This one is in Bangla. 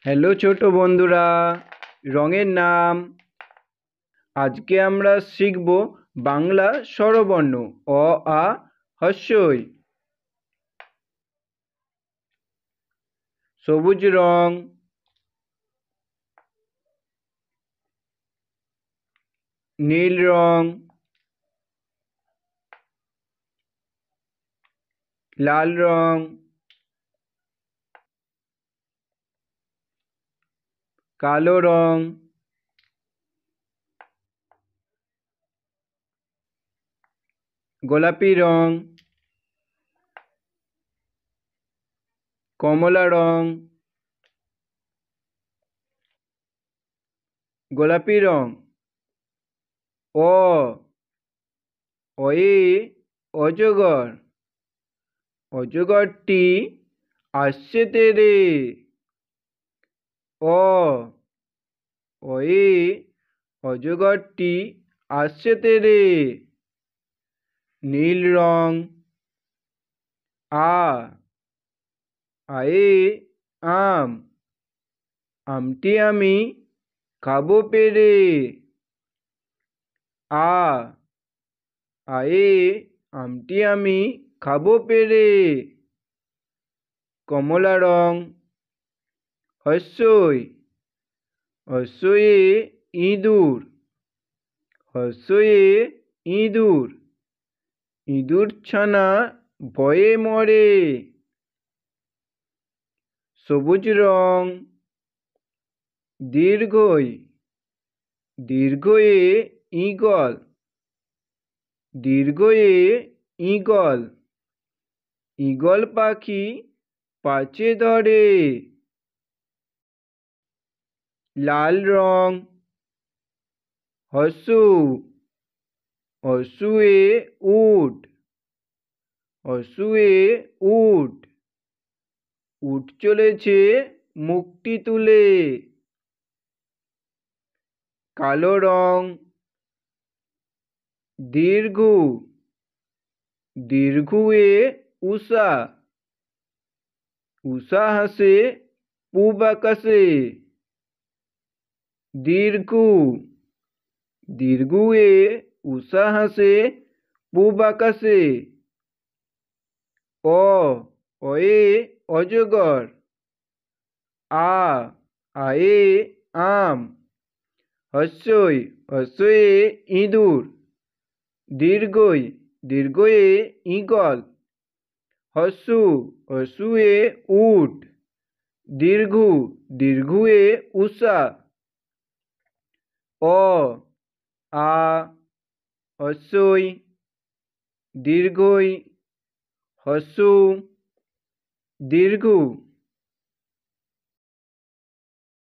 হ্যালো ছোট বন্ধুরা, রঙের নাম। আজকে আমরা শিখব বাংলা স্বরবর্ণ অ আ হ্রস্বই। সবুজ রং, নীল রং, লাল রং, কালো রং, গোলাপি রং, কমলা রং, গোলাপি রং। অয়ে অজগর, অজগরটি আসছে তেরে। অয়ে অজগরটি আসছে তেরে। নীল রং। আয়ে আম, আমটি আমি খাবো পেরে। আয়ে আমটি আমি খাবো পেরে। কমলা রং। হ্রস্বই, হ্রস্বয়ে ইঁদুর, হ্রস্বয়ে ইঁদুর, ইঁদুর ছানা ভয়ে মরে। সবুজ রং। দীর্ঘই, দীর্ঘয়ে ঈগল, দীর্ঘয়ে ঈগল, ঈগল পাখি পাছে ধরে। লাল রং। হ্রস্ব, হ্রস্বয়ে উট, হ্রস্বয়ে উট, উট চলেছে মুখটি তুলে। কালো রং। দীর্ঘ, দীর্ঘয়ে উষা, উষা হাসে পূব আকাশে। দীর্ঘ, দীর্ঘয়ে উষা হাসে পূব আকাশে। অয়ে অজগর। আয়ে আম, হ্রস্বই, হ্রস্বয়ে ইঁদুর, দীর্ঘই, দীর্ঘয়ে ঈগল, হ্রস্ব, হ্রস্বয়ে উট, দীর্ঘ, দীর্ঘয়ে উষা। হ্রস্বই, দীর্ঘই, হ্রস্ব, দীর্ঘ।